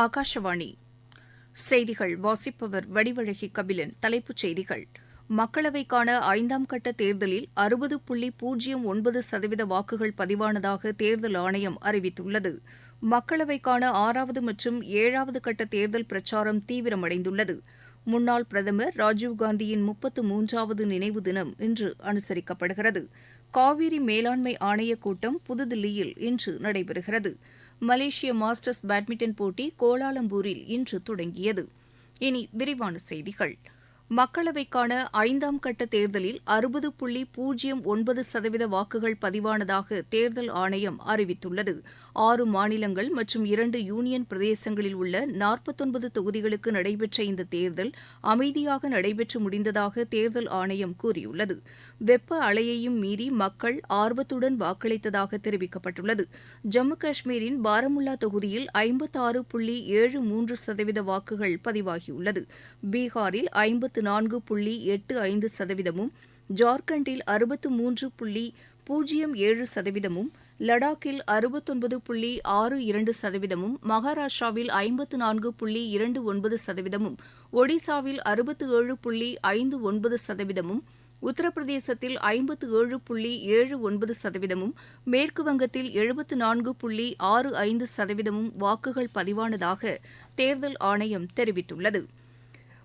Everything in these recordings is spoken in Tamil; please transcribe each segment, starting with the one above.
ஆகாஷவாணி செய்திகள் வாசிப்பவர் வடிவழகி கபிலன். தலைப்புச் செய்திகள்: மக்களவைக்கான 5ஆம் கட்ட தேர்தலில் 60.09% வாக்குகள் பதிவானதாக தேர்தல் ஆணையம் அறிவித்துள்ளது. மக்களவைக்கான 6வது மற்றும் 7வது கட்ட தேர்தல் பிரச்சாரம் தீவிரமடைந்துள்ளது. முன்னாள் பிரதமர் ராஜீவ்காந்தியின் 33வது நினைவு தினம் இன்று அனுசரிக்கப்படுகிறது. காவிரி மேலாண்மை ஆணையக் கூட்டம் புதுதில்லியில் இன்று நடைபெறுகிறது. மலேசிய மாஸ்டர்ஸ் பேட்மிண்டன் போட்டி கோலாலம்பூரில் இன்று தொடங்கியது. இனி விரிவான செய்திகள். மக்களவைக்கான 5ஆம் கட்ட தேர்தலில் 60.09% வாக்குகள் பதிவானதாக தேர்தல் ஆணையம் அறிவித்துள்ளது. 6 மாநிலங்கள் மற்றும் 2 யூனியன் பிரதேசங்களில் உள்ள 49 தொகுதிகளுக்கு நடைபெற்ற இந்த தேர்தல் அமைதியாக நடைபெற்று முடிந்ததாக தேர்தல் ஆணையம் கூறியுள்ளது. வெப்ப அலையையும் மீறி மக்கள் ஆர்வத்துடன் வாக்களித்ததாக தெரிவிக்கப்பட்டுள்ளது. ஜம்மு காஷ்மீரின் பாரமுல்லா தொகுதியில் 56.73% வாக்குகள் பதிவாகியுள்ளது. பீகாரில் 54.85%, ஜார்க்கண்டில் 63.07%, லடாக்கில் 69.62%, மகாராஷ்டிராவில் 54.29%, ஒடிசாவில் 67.59%, உத்தரப்பிரதேசத்தில் 57.79%, மேற்குவங்கத்தில் 74.65% வாக்குகள் பதிவானதாக தேர்தல் ஆணையம் தெரிவித்துள்ளது.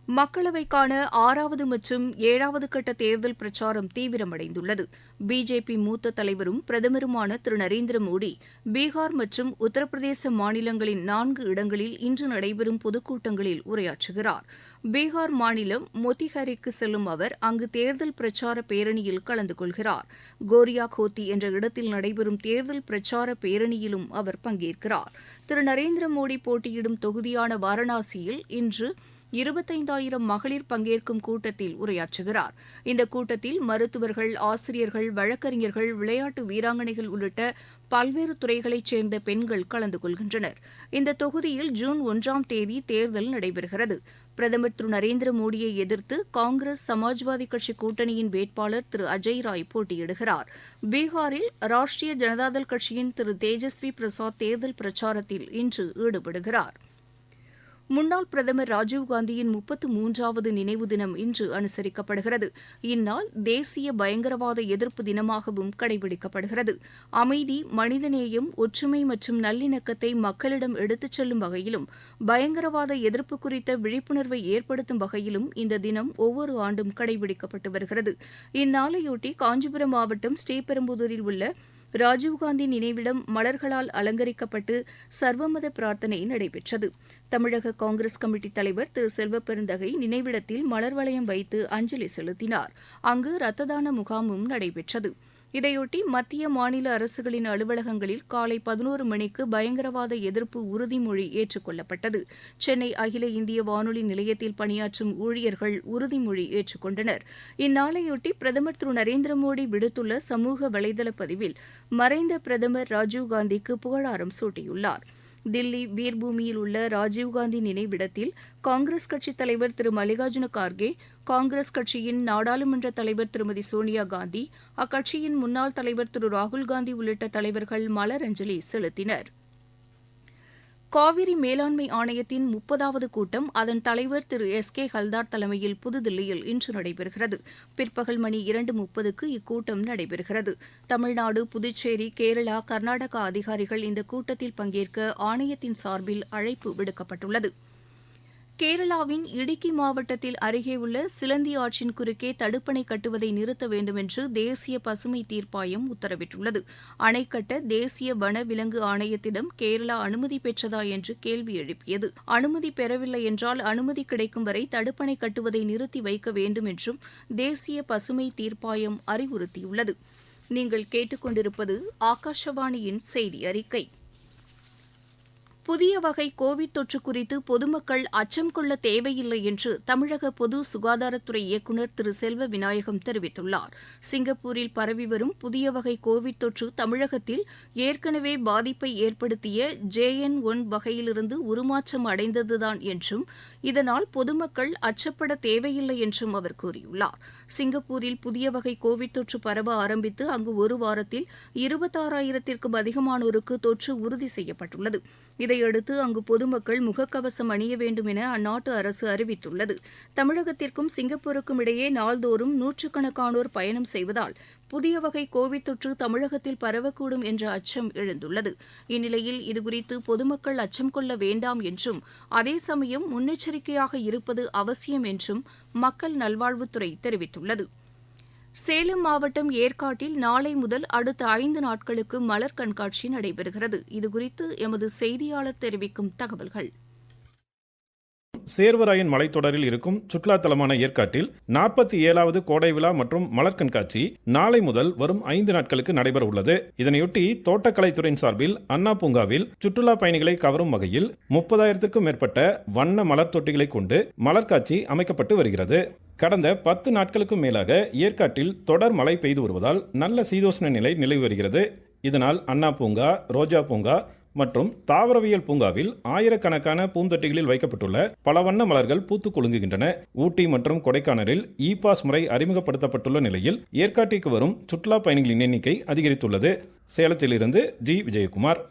மக்களவைக்கான 6வது மற்றும் 7வது கட்ட தேர்தல் பிரச்சாரம் தீவிரமடைந்துள்ளது. பிஜேபி மூத்த தலைவரும் பிரதமருமான திரு நரேந்திர மோடி பீகார் மற்றும் உத்தரப்பிரதேச மாநிலங்களின் 4 இடங்களில் இன்று நடைபெறும் பொதுக்கூட்டங்களில் உரையாற்றுகிறார். பீகார் மாநிலம் மொத்திஹரிக்கு செல்லும் அவர் அங்கு தேர்தல் பிரச்சார பேரணியில் கலந்து கொள்கிறார். கோரியா கோத்தி என்ற இடத்தில் நடைபெறும் தேர்தல் பிரச்சார பேரணியிலும் அவர் பங்கேற்கிறார். திரு நரேந்திர மோடி போட்டியிடும் தொகுதியான வாரணாசியில் இன்று 25,000 மகளிர் பங்கேற்கும் கூட்டத்தில் உரையாற்றுகிறார். இந்த கூட்டத்தில் மருத்துவர்கள், ஆசிரியர்கள், வழக்கறிஞர்கள், விளையாட்டு வீராங்கனைகள் உள்ளிட்ட பல்வேறு துறைகளைச் சேர்ந்த பெண்கள் கலந்து கொள்கின்றனர். இந்த தொகுதியில் ஜூன் 1ஆம் தேதி தேர்தல் நடைபெறுகிறது. பிரதமர் திரு நரேந்திர மோடியை எதிர்த்து காங்கிரஸ், சமாஜ்வாதி கட்சி கூட்டணியின் வேட்பாளர் திரு அஜய் ராய் போட்டியிடுகிறார். பீகாரில் ராஷ்டிரிய ஜனதாதள் கட்சியின் திரு தேஜஸ்வி பிரசாத் தேர்தல் பிரச்சாரத்தில் இன்று ஈடுபடுகிறார். முன்னாள் பிரதமர் ராஜீவ்காந்தியின் 33வது நினைவு தினம் இன்று அனுசரிக்கப்படுகிறது. இந்நாள் தேசிய பயங்கரவாத எதிர்ப்பு தினமாகவும் கடைபிடிக்கப்படுகிறது. அமைதி, மனிதநேயம், ஒற்றுமை மற்றும் நல்லிணக்கத்தை மக்களிடம் எடுத்துச் செல்லும் வகையிலும் பயங்கரவாத எதிர்ப்பு குறித்த விழிப்புணர்வை ஏற்படுத்தும் வகையிலும் இந்த தினம் ஒவ்வொரு ஆண்டும் கடைபிடிக்கப்பட்டு வருகிறது. இந்நாளையொட்டி காஞ்சிபுரம் மாவட்டம் ஸ்ரீபெரும்புதூரில் உள்ள ராஜீவ்காந்தி நினைவிடம் மலர்களால் அலங்கரிக்கப்பட்டு சர்வமத பிரார்த்தனை நடைபெற்றது. தமிழக காங்கிரஸ் கமிட்டி தலைவர் திரு செல்வப்பெருந்தகை நினைவிடத்தில் மலர் வளையம் வைத்து அஞ்சலி செலுத்தினார். அங்கு இரத்த தான முகாமும் நடைபெற்றது. இதையொட்டி மத்திய, மாநில அரசுகளின் அலுவலகங்களில் காலை 11 மணிக்கு பயங்கரவாத எதிர்ப்பு உறுதிமொழி ஏற்றுக் கொள்ளப்பட்டது. சென்னை அகில இந்திய வானொலி நிலையத்தில் பணியாற்றும் ஊழியர்கள் உறுதிமொழி ஏற்றுக் கொண்டனர். இந்நாளையொட்டி பிரதமர் திரு நரேந்திர மோடி விடுத்துள்ள சமூக வலைதள பதிவில் மறைந்த பிரதமர் ராஜீவ்காந்திக்கு புகழாரம் சூட்டியுள்ளார். தில்லி வீர்பூமியில் உள்ள ராஜீவ்காந்தி நினைவிடத்தில் காங்கிரஸ் கட்சித் தலைவர் திரு மல்லிகார்ஜுன கார்கே, காங்கிரஸ் கட்சியின் நாடாளுமன்ற தலைவர் திருமதி சோனியா காந்தி, அக்கட்சியின் முன்னாள் தலைவர் திரு ராகுல்காந்தி உள்ளிட்ட தலைவர்கள் மலரஞ்சலி செலுத்தினர். காவிரி மேலாண்மை ஆணையத்தின் 30வது கூட்டம் அதன் தலைவர் திரு எஸ்.கே. ஹல்தார் தலைமையில் புதுதில்லியில் இன்று நடைபெறுகிறது. பிற்பகல் மணி 2:30க்கு இக்கூட்டம் நடைபெறுகிறது. தமிழ்நாடு, புதுச்சேரி, கேரளா, கர்நாடகா அதிகாரிகள் இந்த கூட்டத்தில் பங்கேற்க ஆணையத்தின் சார்பில் அழைப்பு விடுக்கப்பட்டுள்ளது. கேரளாவின் இடுக்கி மாவட்டத்தில் அருகே உள்ள சிலந்தி ஆற்றின் குறுக்கே தடுப்பணை கட்டுவதை நிறுத்த வேண்டுமென்று தேசிய பசுமை தீர்ப்பாயம் உத்தரவிட்டுள்ளது. அணை கட்ட தேசிய வன விலங்கு ஆணையத்திடம் கேரளா அனுமதி பெற்றதா என்று கேள்வி எழுப்பியது. அனுமதி பெறவில்லை என்றால் அனுமதி கிடைக்கும் வரை தடுப்பணை கட்டுவதை நிறுத்தி வைக்க வேண்டும் என்றும் தேசிய பசுமை தீர்ப்பாயம் அறிவுறுத்தியுள்ளது. நீங்கள் கேட்டுக்கொண்டிருப்பது ஆகாஷவாணியின் செய்தி அறிக்கை. புதிய வகை கோவிட் தொற்று குறித்து பொதுமக்கள் அச்சம் கொள்ள தேவையில்லை என்று தமிழக பொது சுகாதாரத்துறை இயக்குநர் திரு செல்வ விநாயகம் தெரிவித்துள்ளார். சிங்கப்பூரில் பரவி வரும் புதிய வகை கோவிட் தொற்று தமிழகத்தில் ஏற்கனவே பாதிப்பை ஏற்படுத்திய JN.1 வகையிலிருந்து உருமாற்றம் அடைந்ததுதான் என்றும் இதனால் பொதுமக்கள் அச்சப்பட தேவையில்லை என்றும் அவர் கூறியுள்ளார். சிங்கப்பூரில் புதிய வகை கோவிட் தொற்று பரவ ஆரம்பித்து அங்கு ஒரு வாரத்தில் 26,000த்திற்கும் அதிகமானோருக்கு தொற்று உறுதி செய்யப்பட்டுள்ளது. இதையடுத்து அங்கு பொதுமக்கள் முகக்கவசம் அணிய வேண்டும் என அந்நாட்டு அரசு அறிவித்துள்ளது. தமிழகத்திற்கும் சிங்கப்பூருக்கும் இடையே நாள்தோறும் நூற்றுக்கணக்கானோர் பயணம் செய்வதால் புதிய வகை கோவிட் தொற்று தமிழகத்தில் பரவக்கூடும் என்ற அச்சம் எழுந்துள்ளது. இந்நிலையில் இதுகுறித்து பொதுமக்கள் அச்சம் கொள்ள வேண்டாம் என்றும் அதே சமயம் முன்னெச்சரிக்கையாக இருப்பது அவசியம் என்றும் மக்கள் நல்வாழ்வுத்துறை தெரிவித்துள்ளது. சேலம் மாவட்டம் ஏற்காட்டில் நாளை முதல் அடுத்த 5 நாட்களுக்கு மலர் கண்காட்சி நடைபெறுகிறது. இதுகுறித்து எமது செய்தியாளர் தெரிவிக்கும் தகவல்கள். சேர்வராயன் மலைத்தொடரில் இருக்கும் சுற்றுலா தலமான ஏற்காட்டில் 47வது கோடை விழா மற்றும் மலர் கண்காட்சி நாளை முதல் வரும் 5 நாட்களுக்கு நடைபெற உள்ளது. இதனையொட்டி தோட்டக்கலைத்துறையின் சார்பில் அண்ணா பூங்காவில் சுற்றுலா பயணிகளை கவரும் வகையில் 30,000க்கும் மேற்பட்ட வண்ண மலர் தொட்டிகளை கொண்டு மலர் காட்சி அமைக்கப்பட்டு வருகிறது. கடந்த 10 நாட்களுக்கும் மேலாக ஏற்காட்டில் தொடர் மழை பெய்து வருவதால் நல்ல சீதோஷ்ண நிலை நிலவி வருகிறது. இதனால் அண்ணா பூங்கா, ரோஜா பூங்கா மற்றும் தாவரவியல் பூங்காவில் ஆயிரக்கணக்கான பூந்தொட்டிகளில் வைக்கப்பட்டுள்ள பல வண்ண மலர்கள் பூத்து குலுங்குகின்றன. ஊட்டி மற்றும் கொடைக்கானலில் இ-பாஸ் முறை அறிமுகப்படுத்தப்பட்டுள்ள நிலையில் ஏற்காட்டிற்கு வரும் சுற்றுலா பயணிகளின் எண்ணிக்கை அதிகரித்துள்ளது. சேலத்திலிருந்து ஜி. விஜயகுமார்.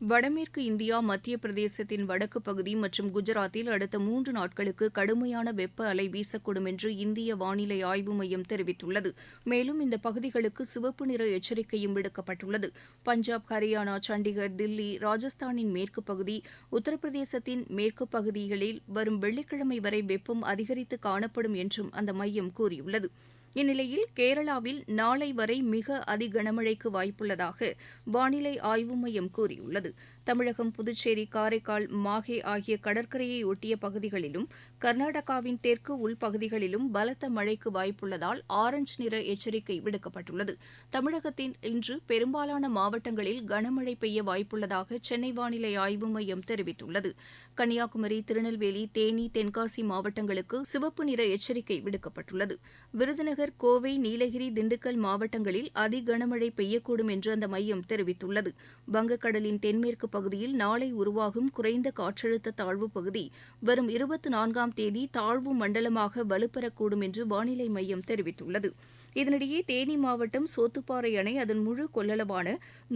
வடமேற்கு இந்தியா, மத்திய பிரதேசத்தின் வடக்கு பகுதி மற்றும் குஜராத்தில் அடுத்த 3 நாட்களுக்கு கடுமையான வெப்ப அலை வீசக்கூடும் என்று இந்திய வானிலை ஆய்வு மையம் தெரிவித்துள்ளது. மேலும் இந்த பகுதிகளுக்கு சிவப்பு நிற எச்சரிக்கையும் விடுக்கப்பட்டுள்ளது. பஞ்சாப், ஹரியானா, சண்டிகர், தில்லி, ராஜஸ்தானின் மேற்கு பகுதி, உத்தரப்பிரதேசத்தின் மேற்கு பகுதிகளில் வரும் வெள்ளிக்கிழமை வரை வெப்பம் அதிகரித்து காணப்படும் என்றும் அந்த மையம் கூறியுள்ளது. இந்நிலையில் கேரளாவில் நாளை வரை மிக அதிகனமழைக்கு வாய்ப்புள்ளதாக வானிலை ஆய்வு மையம் கூறியுள்ளது. தமிழகம், புதுச்சேரி, காரைக்கால், மாஹே ஆகிய கடற்கரையை ஒட்டிய பகுதிகளிலும் கர்நாடகாவின் தெற்கு உள்பகுதிகளிலும் பலத்த மழைக்கு வாய்ப்புள்ளதால் ஆரஞ்ச் நிற எச்சரிக்கை விடுக்கப்பட்டுள்ளது. தமிழகத்தின் இன்று பெரும்பாலான மாவட்டங்களில் கனமழை பெய்ய வாய்ப்புள்ளதாக சென்னை வானிலை ஆய்வு மையம் தெரிவித்துள்ளது. கன்னியாகுமரி, திருநெல்வேலி, தேனி, தென்காசி மாவட்டங்களுக்கு சிவப்பு நிற எச்சரிக்கை விடுக்கப்பட்டுள்ளது. விருதுநகர், கோவை, நீலகிரி, திண்டுக்கல் மாவட்டங்களில் அதிகனமழை பெய்யக்கூடும் என்று அந்த மையம் தெரிவித்துள்ளது. வங்கக்கடலின் தென்மேற்கு பகுதியில் நாளை உருவாகும் குறைந்த காற்றழுத்த தாழ்வு பகுதி வரும் 24ஆம் தேதி தாழ்வு மண்டலமாக வலுப்பெறக்கூடும் என்று வானிலை மையம் தெரிவித்துள்ளது. இதனிடையே தேனி மாவட்டம் சோத்துப்பாறை அணை அதன் முழு கொள்ளளவான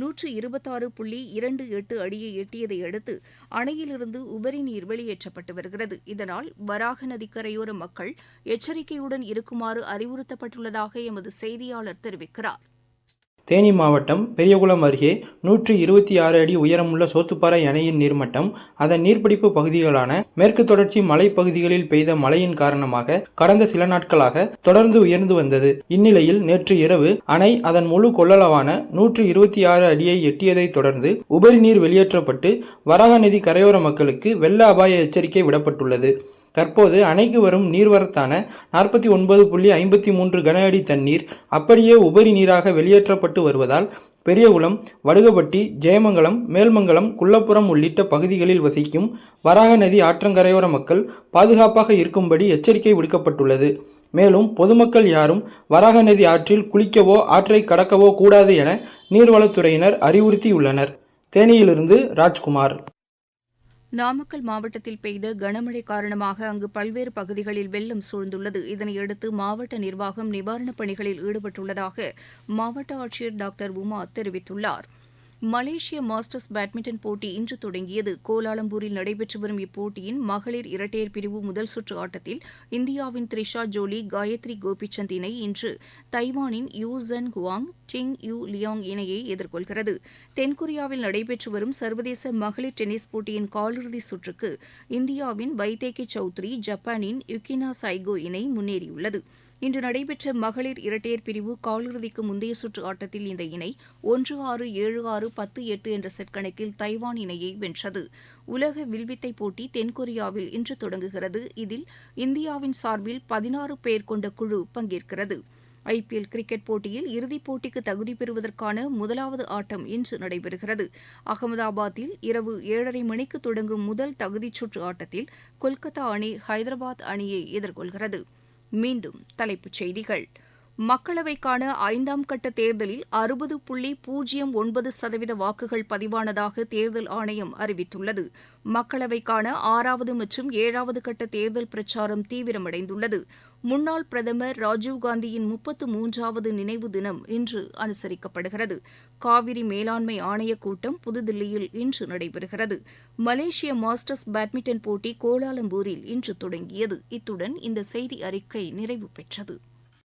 126.28 அடியை எட்டியதை அடுத்து அணையிலிருந்து உபரி நீர் வெளியேற்றப்பட்டு வருகிறது. இதனால் வராக நதி கரையோர மக்கள் எச்சரிக்கையுடன் இருக்குமாறு அறிவுறுத்தப்பட்டுள்ளதாக எமது செய்தியாளர் தெரிவிக்கிறார். தேனி மாவட்டம் பெரியகுளம் அருகே 126 அடி உயரமுள்ள சோத்துப்பாறை அணையின் நீர்மட்டம் அதன் நீர்பிடிப்பு பகுதிகளான மேற்கு தொடர்ச்சி மலைப்பகுதிகளில் பெய்த மழையின் காரணமாக கடந்த சில நாட்களாக தொடர்ந்து உயர்ந்து வந்தது. இந்நிலையில் நேற்று இரவு அணை அதன் முழு கொள்ளளவான 126 அடியை எட்டியதைத் தொடர்ந்து உபரி நீர் வெளியேற்றப்பட்டு வராக நதி கரையோர மக்களுக்கு வெள்ள அபாய எச்சரிக்கை விடப்பட்டுள்ளது. தற்போது அணைக்கு வரும் நீர்வரத்தான 49.53 கன அடி தண்ணீர் அப்படியே உபரி நீராக வெளியேற்றப்பட்டு வருவதால் பெரியகுளம், வடுகப்பட்டி, ஜெயமங்கலம், மேல்மங்கலம், குள்ளப்புறம் உள்ளிட்ட பகுதிகளில் வசிக்கும் வராக நதி ஆற்றங்கரையோர மக்கள் பாதுகாப்பாக இருக்கும்படி எச்சரிக்கை விடுக்கப்பட்டுள்ளது. மேலும் பொதுமக்கள் யாரும் வராக நதி ஆற்றில் குளிக்கவோ ஆற்றை கடக்கவோ கூடாது என நீர்வளத்துறையினர் அறிவுறுத்தியுள்ளனர். தேனியிலிருந்து ராஜ்குமார். நாமக்கல் மாவட்டத்தில் பெய்த கனமழை காரணமாக அங்கு பல்வேறு பகுதிகளில் வெள்ளம் சூழ்ந்துள்ளது. இதனையடுத்து மாவட்ட நிர்வாகம் நிவாரணப் பணிகளில் ஈடுபட்டுள்ளதாக மாவட்ட ஆட்சியர் டாக்டர் உமா தெரிவித்துள்ளார். மலேசிய மாஸ்டர்ஸ் பேட்மிண்டன் போட்டி இன்று தொடங்கியது. கோலாலம்பூரில் நடைபெற்று வரும் இப்போட்டியின் மகளிர் இரட்டையர் பிரிவு முதல் சுற்று ஆட்டத்தில் இந்தியாவின் த்ரிஷா ஜோலி, காயத்ரி கோபிசந்த் இணை இன்று தைவானின் Yu Jun Huang, Ding Yu Liang இணையை எதிர்கொள்கிறது. தென்கொரியாவில் நடைபெற்று வரும் சர்வதேச மகளிர் டென்னிஸ் போட்டியின் காலிறுதி சுற்றுக்கு இந்தியாவின் வைதேகி சௌத்ரி, ஜப்பானின் யுகினா சைகோ இணை முன்னேறியுள்ளது. இன்று நடைபெற்ற மகளிர் இரட்டையர் பிரிவு காலிறுதிக்கு முந்தைய சுற்று ஆட்டத்தில் இந்த இணை 1-6, 7-6, 10-8 என்ற செட் கணக்கில் தைவான் இணையை வென்றது. உலக வில்வித்தை போட்டி தென்கொரியாவில் இன்று தொடங்குகிறது. இதில் இந்தியாவின் சார்பில் 16 பேர் கொண்ட குழு பங்கேற்கிறது. ஐபிஎல் கிரிக்கெட் போட்டியில் இறுதிப் போட்டிக்கு தகுதி பெறுவதற்கான முதலாவது ஆட்டம் இன்று நடைபெறுகிறது. அகமதாபாத்தில் இரவு 7:30 மணிக்கு தொடங்கும் முதல் தகுதிச் சுற்று ஆட்டத்தில் கொல்கத்தா அணி ஹைதராபாத் அணியை எதிர்கொள்கிறது. மீண்டும் தலைப்புச் செய்திகள். மக்களவைக்கான 5ஆம் கட்ட தேர்தலில் 60.09% வாக்குகள் பதிவானதாக தேர்தல் ஆணையம் அறிவித்துள்ளது. மக்களவைக்கான 6வது மற்றும் 7வது கட்ட தேர்தல் பிரச்சாரம் தீவிரமடைந்துள்ளது. முன்னாள் பிரதமர் ராஜீவ்காந்தியின் 33வது நினைவு தினம் இன்று அனுசரிக்கப்படுகிறது. காவிரி மேலாண்மை ஆணையக் கூட்டம் புதுதில்லியில் இன்று நடைபெறுகிறது. மலேசிய மாஸ்டர்ஸ் பேட்மிண்டன் போட்டி கோலாலம்பூரில் இன்று தொடங்கியது. இத்துடன் இந்த செய்தி அறிக்கை நிறைவு பெற்றது.